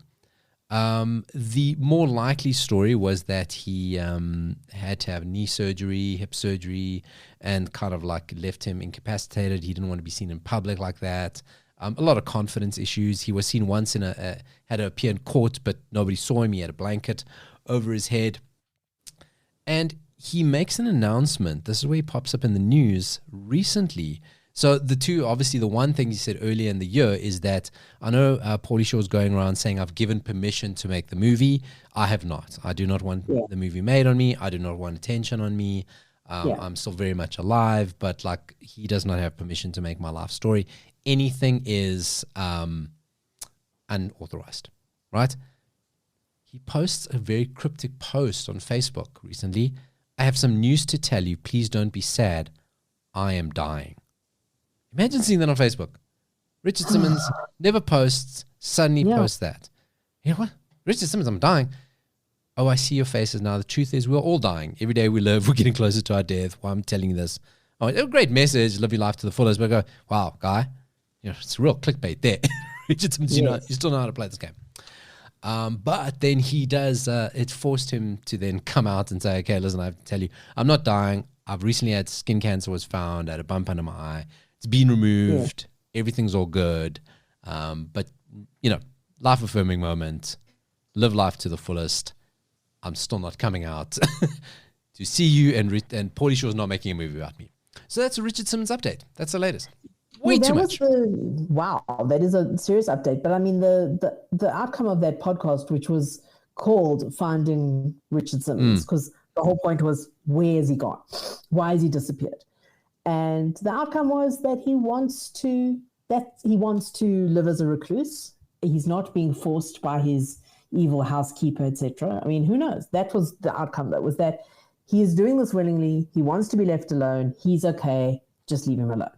The more likely story was that he had to have knee surgery, hip surgery, and kind of like left him incapacitated. He didn't want to be seen in public like that. A lot of confidence issues. He was seen once had to appear in court, but nobody saw him. He had a blanket over his head. And he makes an announcement. This is where he pops up in the news recently, So the two, obviously, the one thing you said earlier in the year is that I know Paulie Shaw's going around saying I've given permission to make the movie. I have not. I do not want the movie made on me. I do not want attention on me. I'm still very much alive, but like he does not have permission to make my life story. Anything is unauthorized, right? He posts a very cryptic post on Facebook recently. I have some news to tell you. Please don't be sad. I am dying. Imagine seeing that on Facebook. Richard Simmons never posts, suddenly posts that. You know what? Richard Simmons, I'm dying. Oh, I see your faces now. The truth is we're all dying. Every day we live, we're getting closer to our death. Why I'm telling you this. Oh, it's a great message. Live your life to the fullest. But I go, wow, guy, you know, it's real clickbait there. Richard Simmons, you still know how to play this game. But then he does, it forced him to then come out and say, okay, listen, I have to tell you, I'm not dying. I've recently had skin cancer was found. I had a bump under my eye. It's been removed. Everything's all good. But, you know, life affirming moment. Live life to the fullest. I'm still not coming out to see you, and Paulie Shaw's not making a movie about me. So that's a Richard Simmons update. That's the latest. Way too much. Wow, that is a serious update. But I mean, the outcome of that podcast, which was called Finding Richard Simmons, because the whole point was, where has he gone? Why has he disappeared? And the outcome was that he wants to live as a recluse. He's not being forced by his evil housekeeper, etc. I mean, who knows? That was the outcome. That was that he is doing this willingly. He wants to be left alone. He's okay. Just leave him alone.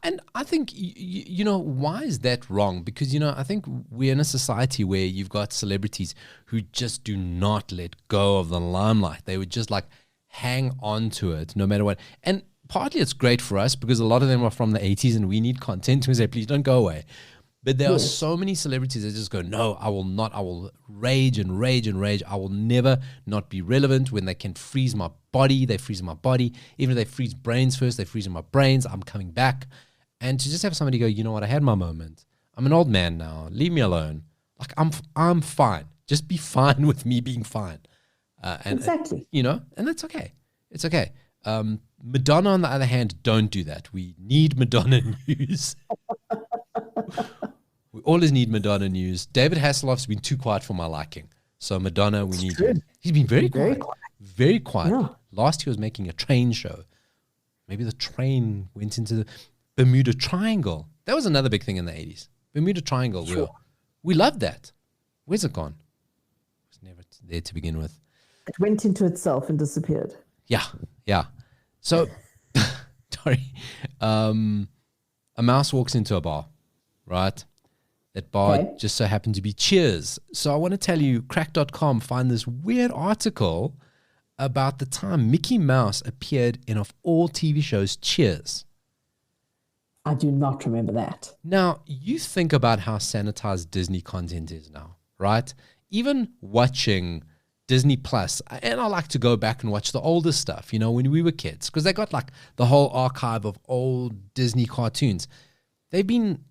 And I think, you know, why is that wrong? Because, you know, I think we're in a society where you've got celebrities who just do not let go of the limelight. They would just like hang on to it no matter what. And partly it's great for us because a lot of them are from the 80s and we need content. We say, please don't go away. But there are so many celebrities that just go, no, I will not. I will rage and rage and rage. I will never not be relevant. When they can freeze my body, they freeze my body. Even if they freeze brains first, they freeze my brains. I'm coming back. And to just have somebody go, you know what, I had my moment. I'm an old man now. Leave me alone. Like, I'm fine. Just be fine with me being fine. Exactly. You know, and that's okay. It's okay. Madonna, on the other hand, don't do that. We need Madonna news. We always need Madonna news. David Hasselhoff's been too quiet for my liking. So Madonna, we need him. He's been very quiet. Very quiet. Yeah. Last he was making a train show. Maybe the train went into the Bermuda Triangle. That was another big thing in the 80s. Bermuda Triangle. Sure. We loved that. Where's it gone? It was never there to begin with. It went into itself and disappeared. Yeah. Yeah. So, sorry. A mouse walks into a bar, right? That bar just so happened to be Cheers. So I want to tell you, crack.com find this weird article about the time Mickey Mouse appeared in, of all TV shows, Cheers. I do not remember that. Now, you think about how sanitized Disney content is now, right? Even watching Disney Plus, and I like to go back and watch the older stuff, you know, when we were kids, because they got like the whole archive of old Disney cartoons. They've been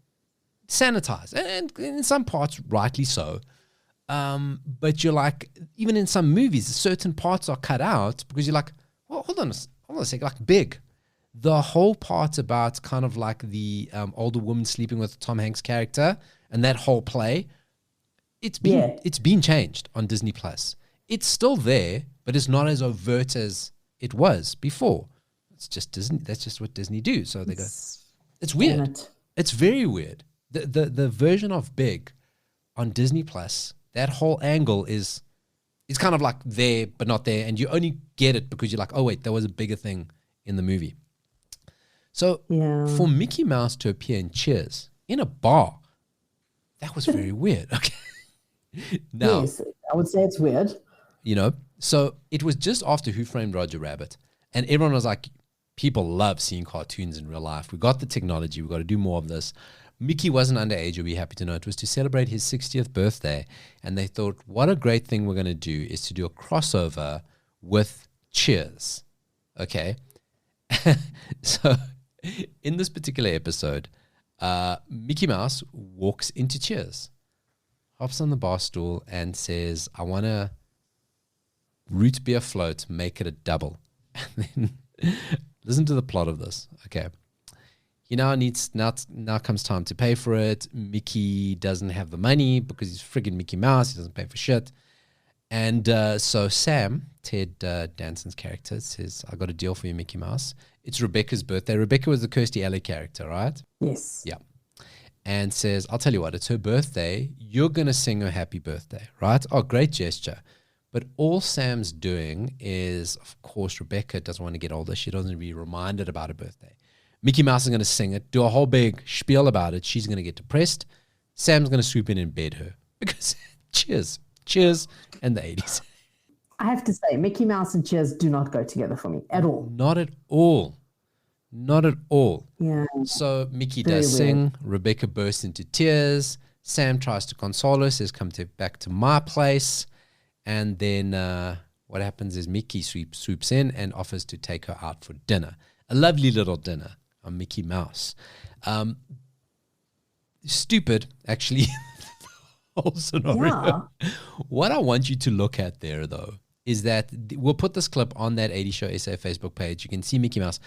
sanitized, and in some parts, rightly so. But you're like, even in some movies, certain parts are cut out because you're like, well, hold on a second, like Big. The whole part about kind of like the older woman sleeping with Tom Hanks' character and that whole play, it's been changed on Disney Plus. It's still there, but it's not as overt as it was before. It's just Disney. That's just what Disney do. So they go, it's weird. It's very weird. The version of Big on Disney Plus, that whole angle is kind of like there, but not there. And you only get it because you're like, oh, wait, there was a bigger thing in the movie. So for Mickey Mouse to appear in Cheers in a bar, that was very weird. Okay. Now, yes, I would say it's weird. You know, so it was just after Who Framed Roger Rabbit. And everyone was like, people love seeing cartoons in real life. We got the technology. We got to do more of this. Mickey wasn't underage, you'll be happy to know. It was to celebrate his 60th birthday. And they thought, what a great thing we're going to do is to do a crossover with Cheers. Okay. So in this particular episode, Mickey Mouse walks into Cheers, hops on the bar stool and says, I want a root beer float, make it a double. And then listen to the plot of this. Okay. He now comes time to pay for it. Mickey doesn't have the money because he's friggin' Mickey Mouse. He doesn't pay for shit. And so Sam, Ted Danson's character, says, I got a deal for you, Mickey Mouse. It's Rebecca's birthday. Rebecca was the Kirstie Alley character, right? Yes. Yeah. And says, I'll tell you what, it's her birthday. You're going to sing her happy birthday, right? Oh, great gesture. But all Sam's doing is, of course, Rebecca doesn't want to get older. She doesn't want to be reminded about her birthday. Mickey Mouse is going to sing it, do a whole big spiel about it. She's going to get depressed. Sam's going to swoop in and bed her. Because cheers, and the 80s. I have to say, Mickey Mouse and Cheers do not go together for me at all. Not at all. Not at all. Yeah. So Mickey Very does sing. Rebecca bursts into tears. Sam tries to console her, says, come back to my place. And then what happens is Mickey swoops in and offers to take her out for dinner. A lovely little dinner on Mickey Mouse. Stupid, actually. Whole scenario. Yeah. What I want you to look at there, though, is that we'll put this clip on that 80 Show SA Facebook page. You can see Mickey Mouse.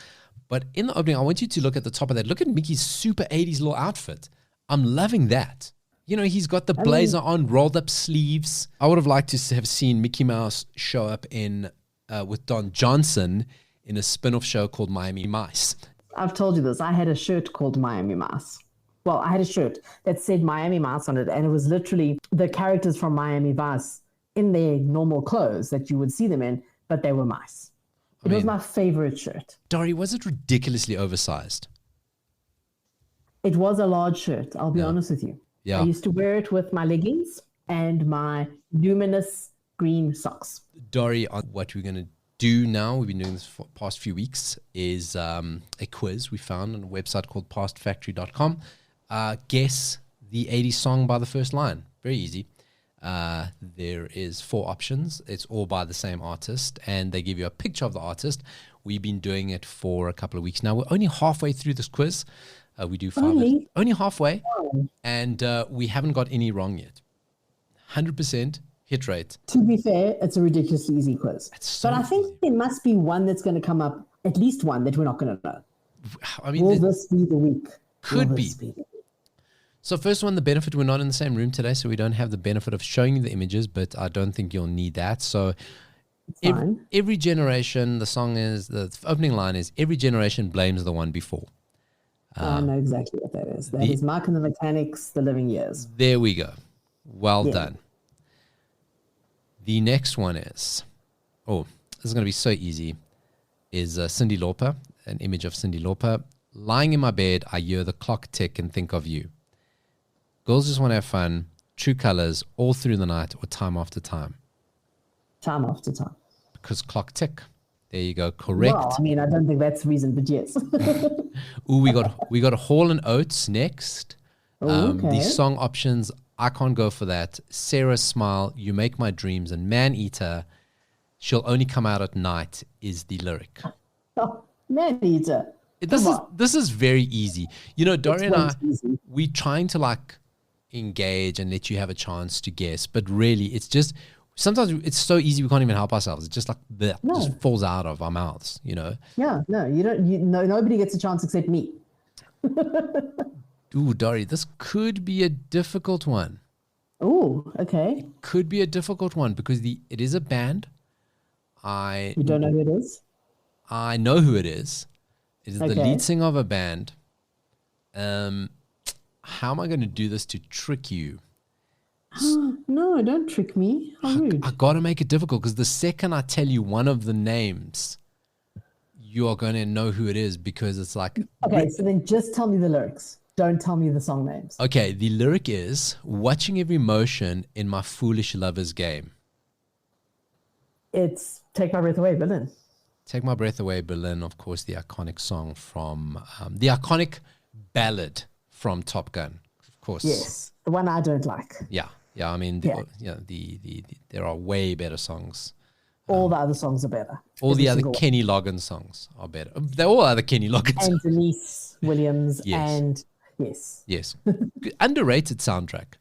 But in the opening, I want you to look at the top of that. Look at Mickey's super 80s little outfit. I'm loving that. You know, he's got the blazer on, rolled up sleeves. I would have liked to have seen Mickey Mouse show up in with Don Johnson in a spin-off show called Miami Mice. I've told you this. I had a shirt called Miami Mouse. Well, I had a shirt that said Miami Mouse on it, and it was literally the characters from Miami Vice in their normal clothes that you would see them in, but they were mice. It was my favorite shirt. Dori, was it ridiculously oversized? It was a large shirt, I'll be honest with you. Yeah. I used to wear it with my leggings and my luminous green socks. Dori, what we're going to do now, we've been doing this for the past few weeks, is a quiz we found on a website called pastfactory.com. Guess the 80s song by the first line. Very easy. There is 4 options. It's all by the same artist, and they give you a picture of the artist. We've been doing it for a couple of weeks now. We're only halfway through this quiz. We do 5. Only halfway, and we haven't got any wrong yet. 100% hit rate. To be fair, it's a ridiculously easy quiz. But I think there must be one that's going to come up, at least one that we're not going to know. I mean, will this be the week? Could be. So first one, the benefit, we're not in the same room today, so we don't have the benefit of showing you the images, but I don't think you'll need that. So every generation, the opening line is, every generation blames the one before. I know exactly what that is. That is Mark and the Mechanics, The Living Years. There we go. Well done. The next one is, this is going to be so easy, is Cyndi Lauper, an image of Cyndi Lauper. Lying in my bed, I hear the clock tick and think of you. Girls just want to have fun, true colors, all through the night or time after time. Time after time. Because clock tick. There you go. Correct. Well, I mean, I don't think that's the reason, but yes. Ooh, we got Hall and Oates next. Okay. These song options, I can't go for that. Sarah's Smile, You Make My Dreams, and Man Eater, She'll Only Come Out at Night is the lyric. Oh, Man Eater. This is very easy. You know, Dori and I, we're trying to engage and let you have a chance to guess, but really it's just, sometimes it's so easy we can't even help ourselves. It's just just falls out of our mouths, you know? Yeah, no, nobody gets a chance except me. Ooh, Dori, this could be a difficult one. Ooh, okay. It could be a difficult one because it is a band. You don't know who it is? I know who it is. It is the lead singer of a band. How am I going to do this to trick you? No, don't trick me. How rude. I got to make it difficult because the second I tell you one of the names, you are going to know who it is because it's like... Okay, so then just tell me the lyrics. Don't tell me the song names. Okay, the lyric is, watching every motion in my foolish lover's game. It's Take My Breath Away, Berlin. Take My Breath Away, Berlin, of course, the iconic song from... the iconic ballad from Top Gun, of course. Yes, the one I don't like. Yeah. I mean, there are way better songs. All the other songs are better. All the other Kenny Loggins songs are better. They're all other Kenny Loggins. And Denise Williams. Yes. Yes. Underrated soundtrack.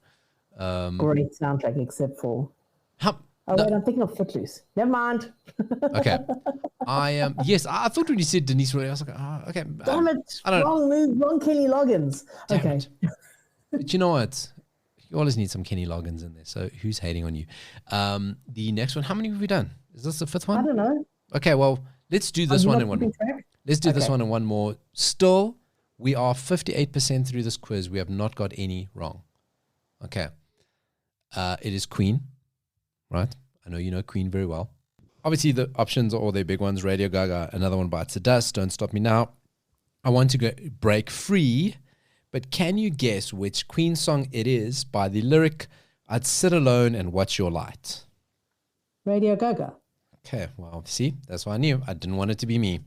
Great soundtrack, except for Oh, wait, I'm thinking of Footloose. Never mind. Okay. Yes, I thought when you said Denise Roy, I was like, oh, okay. Damn it. I don't Wrong move. Wrong Kenny Loggins. Damn Okay. it. But you know what? You always need some Kenny Loggins in there. So who's hating on you? The next one, how many have we done? Is this the fifth one? I don't know. Okay, well, let's do this one and one more. Track? Let's do this one and one more. Still, we are 58% through this quiz. We have not got any wrong. Okay. It is Queen, right? I know you know Queen very well. Obviously, the options are all their big ones. Radio Gaga, Another One Bites the Dust, Don't Stop Me Now. I want to go break free, but can you guess which Queen song it is by the lyric, I'd sit alone and watch your light? Radio Gaga. Okay, well, see, that's why I knew. I didn't want it to be me.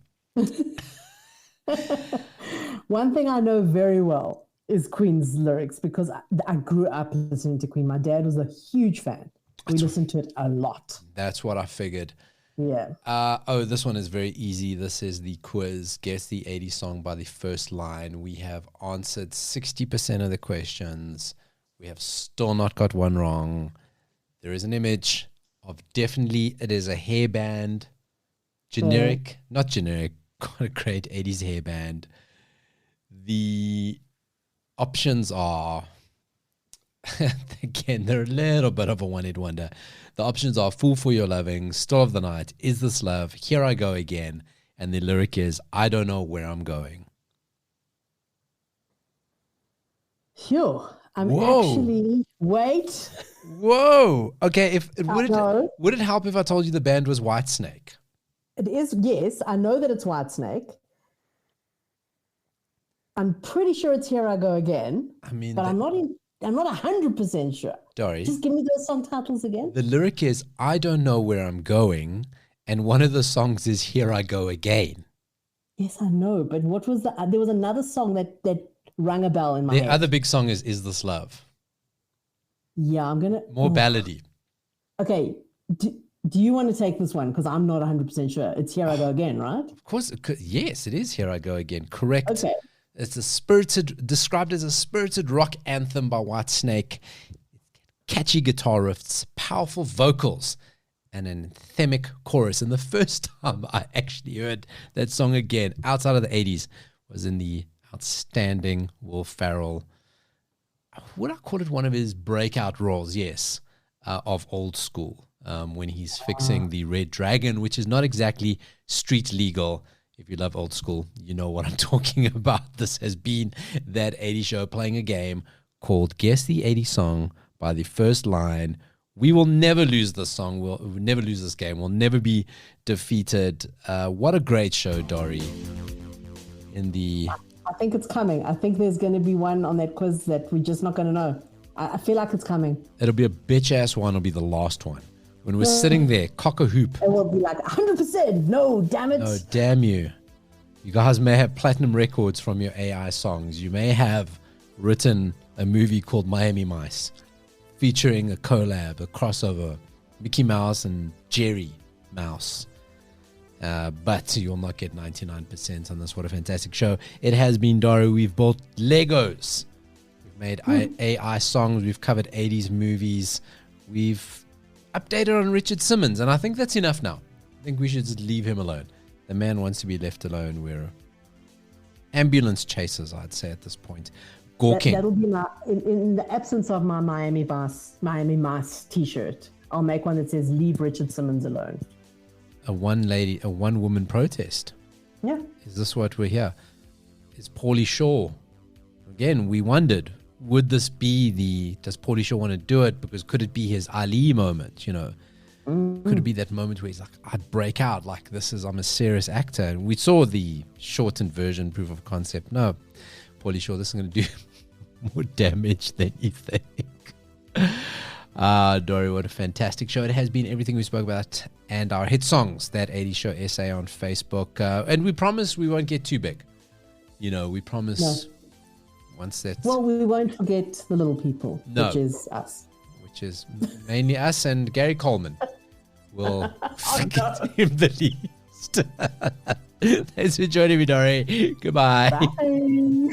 One thing I know very well is Queen's lyrics because I grew up listening to Queen. My dad was a huge fan. We listened to it a lot. That's what I figured. Yeah. This one is very easy. This is the quiz. Guess the 80s song by the first line. We have answered 60% of the questions. We have still not got one wrong. There is an image of definitely, it is a hairband. Generic, not generic, got a great 80s hairband. The options are, again, they're a little bit of a one-hit wonder. The options are Fool for Your Loving, Still of the Night, Is This Love, Here I Go Again, and the lyric is, I don't know where I'm going. Phew. Wait. Whoa. Okay, would it help if I told you the band was Whitesnake? It is, yes. I know that it's Whitesnake. I'm pretty sure it's Here I Go Again. I mean, but I'm not 100% sure. Dori, just give me those song titles again. The lyric is, I don't know where I'm going, and one of the songs is Here I Go Again. Yes, I know, but what was there was another song that rang a bell in my head. The other big song is This Love? Yeah, I'm gonna more ballady. Okay, do you want to take this one? Because I'm not 100% sure. It's Here I Go Again, right? Of course, yes, it is Here I Go Again. Correct. Okay. It's described as a spirited rock anthem by Whitesnake. Catchy guitar riffs, powerful vocals, and an anthemic chorus. And the first time I actually heard that song again, outside of the 80s, was in the outstanding Will Ferrell. Would I call it one of his breakout roles? Yes, of Old School, when he's fixing the Red Dragon, which is not exactly street legal. If you love Old School, you know what I'm talking about. This has been that 80s show playing a game called Guess the 80s Song by the first line. We will never lose this song. We'll never lose this game. We'll never be defeated. What a great show, Dori. I think it's coming. I think there's going to be one on that quiz that we're just not going to know. I feel like it's coming. It'll be a bitch-ass one. It'll be the last one. When we're sitting there, cock a hoop. It will be like 100%. No, damn it. No, damn you. You guys may have platinum records from your AI songs. You may have written a movie called Miami Mice featuring a collab, a crossover, Mickey Mouse and Jerry Mouse. But you'll not get 99% on this. What a fantastic show. It has been, Dori. We've built Legos. We've made AI songs. We've covered 80s movies. We've updated on Richard Simmons, and I think that's enough now. I think we should just leave him alone. The man wants to be left alone. We're ambulance chasers, I'd say, at this point. Gawking. That'll be my, in the absence of my Miami Mice t-shirt, I'll make one that says, leave Richard Simmons alone. A one woman protest. Yeah. Is this what we're here? Is Paulie Shaw? Again, we wondered, would this be does Paulie Shaw want to do it? Because could it be his Ali moment, you know? Could it be that moment where he's like, I'd break out, like I'm a serious actor? And we saw the shortened version, proof of concept. No, Paulie Shaw, this is going to do more damage than you think. Dori, what a fantastic show. It has been everything we spoke about and our hit songs, that 80s show essay on Facebook. And we promise we won't get too big. You know, we promise once that's... Well, we won't forget the little people, which is us. Which is mainly us and Gary Coleman. We'll forget him the least. Thanks for joining me, Dori. Goodbye. Bye.